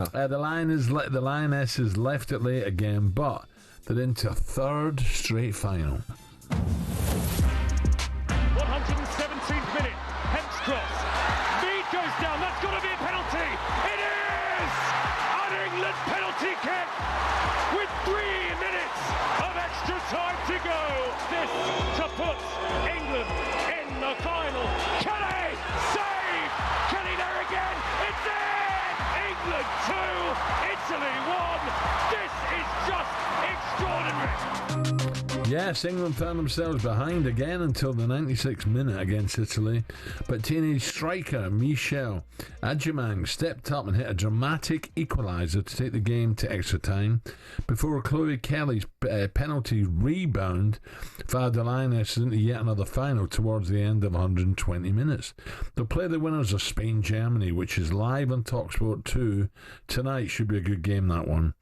The Lionesses left it late again, but they're into a third straight final. 117th minute, Hemp's cross. Mead goes down, that's got to be a penalty. It is! An England penalty kick with 3 minutes of extra time to go. This to put England in the final. Kelly, save! Kelly there again, it's in! England 2, Italy 1. This is just extraordinary. Yes, England found themselves behind again until the 96th minute against Italy, but teenage striker Michel Adjumang stepped up and hit a dramatic equaliser to take the game to extra time before Chloe Kelly's penalty rebound fired the Lionesses into yet another final towards the end of 120 minutes. They'll play the winners of Spain-Germany, which is live on talkSPORT 2 tonight. Should be a good game, that one.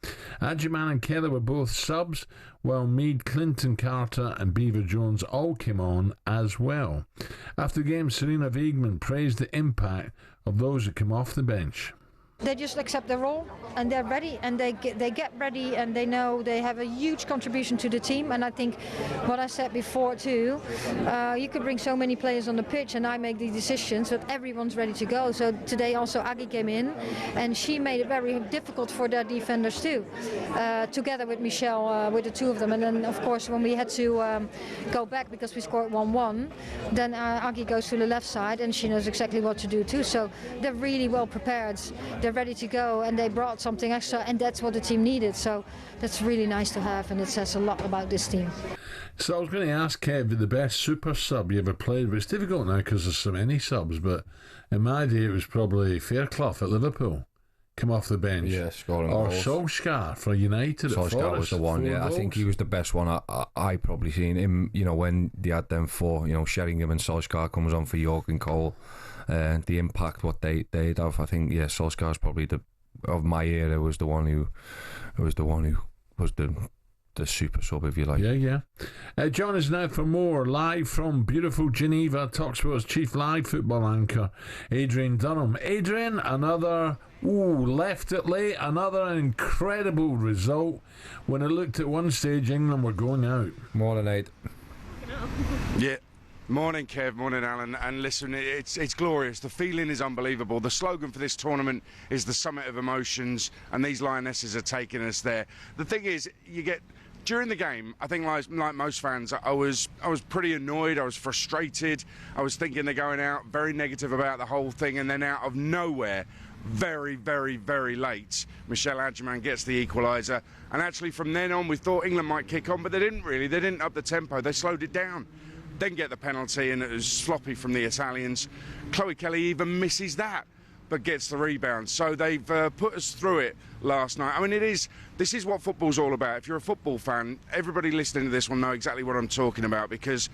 Adjumang and Kelly were both subs, while Mead, Clinton, Carter and Beaver Jones all came on as well. After the game, Serena Wiegman praised the impact of those who came off the bench. They just accept their role and they're ready, and they get ready, and they know they have a huge contribution to the team. And I think what I said before too, you could bring so many players on the pitch and I make the decisions, but everyone's ready to go. So today also Aggie came in and she made it very difficult for their defenders too, together with Michelle, with the two of them. And then of course when we had to go back because we scored 1-1, then Aggie goes to the left side and she knows exactly what to do too. So they're really well prepared. They're ready to go, and they brought something extra, and that's what the team needed. So that's really nice to have, and it says a lot about this team. So I was going to ask Kev, the best super sub you ever played, but it's difficult now because there's so many subs, but in my day it was probably Fairclough at Liverpool, come off the bench. Yeah, scoring or goals. Solskjaer for United. Solskjaer was the one, yeah. Goals. I think he was the best one I probably seen him, when they had them four, Sheringham and Solskjaer comes on for York and Cole. The impact what they'd have, I think, Solskjaer's probably of my era was the one who was the super sub, if you like. Yeah. John is now for more, live from beautiful Geneva, talkSPORT's chief live football anchor, Adrian Durham. Adrian, another left it late, another incredible result when it looked at one stage England were going out. Morning, Nate. Yeah. Morning, Kev. Morning, Alan. And listen, it's glorious. The feeling is unbelievable. The slogan for this tournament is the summit of emotions, and these Lionesses are taking us there. The thing is, during the game, I think like most fans, I was pretty annoyed. I was frustrated. I was thinking they're going out very negative about the whole thing, and then out of nowhere, very, very, very late, Michel Adjumang gets the equaliser. And actually from then on, we thought England might kick on, but they didn't really. They didn't up the tempo. They slowed it down. Then get the penalty, and it was sloppy from the Italians. Chloe Kelly even misses that, but gets the rebound. So they've put us through it last night. I mean, this is what football's all about. If you're a football fan, everybody listening to this will know exactly what I'm talking about, because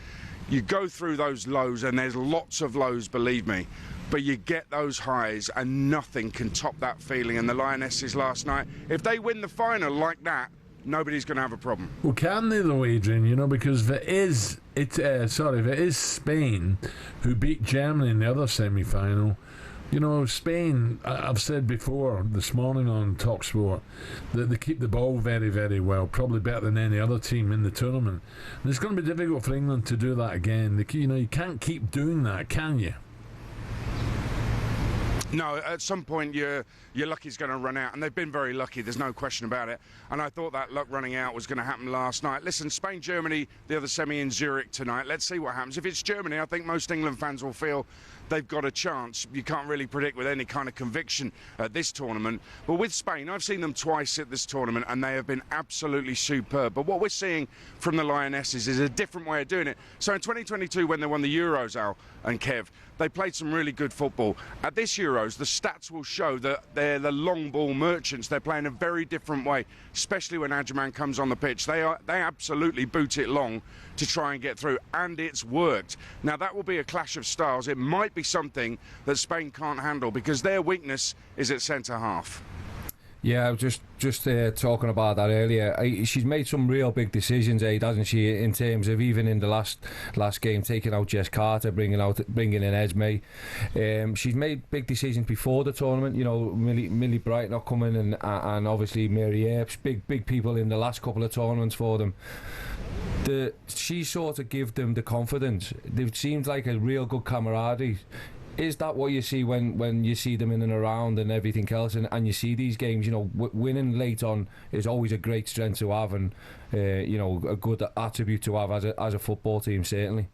you go through those lows, and there's lots of lows, believe me, but you get those highs, and nothing can top that feeling. And the Lionesses last night, if they win the final like that, nobody's going to have a problem. Well, can they though, Adrian? Because if it is Spain who beat Germany in the other semi-final, Spain, I've said before this morning on talkSPORT, that they keep the ball very, very well, probably better than any other team in the tournament. And it's going to be difficult for England to do that again. You can't keep doing that, can you? No, at some point your lucky's going to run out, and they've been very lucky, there's no question about it. And I thought that luck running out was going to happen last night. Listen, Spain-Germany, the other semi in Zurich tonight. Let's see what happens. If it's Germany, I think most England fans will feel they've got a chance. You can't really predict with any kind of conviction at this tournament. But with Spain, I've seen them twice at this tournament, and they have been absolutely superb. But what we're seeing from the Lionesses is a different way of doing it. So in 2022, when they won the Euros, Al and Kev, they played some really good football. At this Euros, the stats will show that they're the long ball merchants. They're playing a very different way, especially when Adjumang comes on the pitch. They absolutely boot it long to try and get through, and it's worked. Now, that will be a clash of styles. It might be something that Spain can't handle, because their weakness is at centre half. Yeah, I was just talking about that earlier. She's made some real big decisions, hasn't she? In terms of even in the last game, taking out Jess Carter, bringing in Esme. She's made big decisions before the tournament. You know, Millie Bright not coming, and obviously Mary Earps, big people in the last couple of tournaments for them. She sort of give them the confidence. It seems like a real good camaraderie. Is that what you see when you see them in and around and everything else, and you see these games? You know, winning late on is always a great strength to have, and you know, a good attribute to have as a football team, certainly.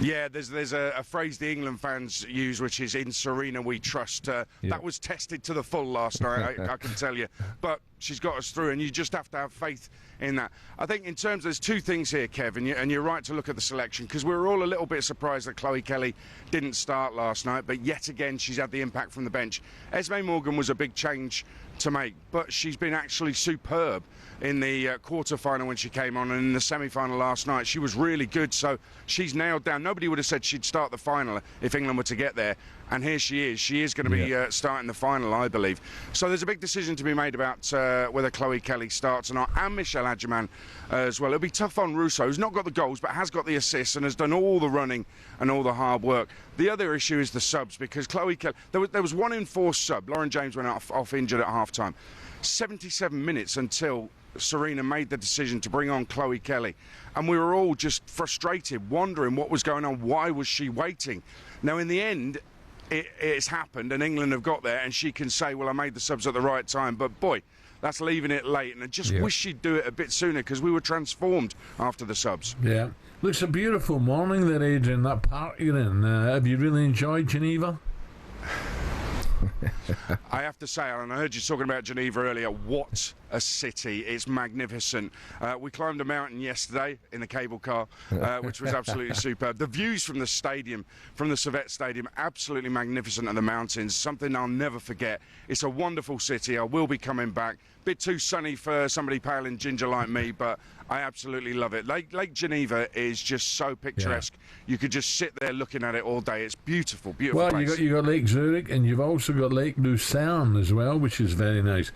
Yeah, there's a phrase the England fans use, which is "in Serena we trust." That was tested to the full last night, I can tell you. But she's got us through, and you just have to have faith in that. I think in terms, there's two things here, Kev, and you're right to look at the selection, because we were all a little bit surprised that Chloe Kelly didn't start last night, but yet again she's had the impact from the bench. Esme Morgan was a big change to make, but she's been actually superb in the quarter-final when she came on, and in the semi-final last night she was really good. So she's nailed down. Nobody would have said she'd start the final if England were to get there, and here she is. She is going to be starting the final, I believe. So there's a big decision to be made about whether Chloe Kelly starts or not, and Michelle Adjeman as well. It'll be tough on Russo, who's not got the goals but has got the assists and has done all the running and all the hard work. The other issue is the subs, because Chloe Kelly, there was one enforced sub. Lauren James went off injured at half-time. 77 minutes until Serena made the decision to bring on Chloe Kelly, and we were all just frustrated, wondering what was going on. Why was she waiting? Now, in the end, it's happened, and England have got there, and she can say, well, I made the subs at the right time. But boy, that's leaving it late, and I just wish she'd do it a bit sooner, because we were transformed after the subs. Yeah. Looks a beautiful morning there, Adrian, that park you're in. Have you really enjoyed Geneva? I have to say, Alan, I heard you talking about Geneva earlier. What a city. It's magnificent. We climbed a mountain yesterday in the cable car, which was absolutely superb. The views from the stadium, from the Servette Stadium, absolutely magnificent, and the mountains, something I'll never forget. It's a wonderful city. I will be coming back. Bit too sunny for somebody pale and ginger like me, but I absolutely love it. Lake Geneva is just so picturesque. You could just sit there looking at it all day. It's beautiful, beautiful place. Well, you got Lake Zurich, and you've also got Lake Lucerne as well, which is very nice.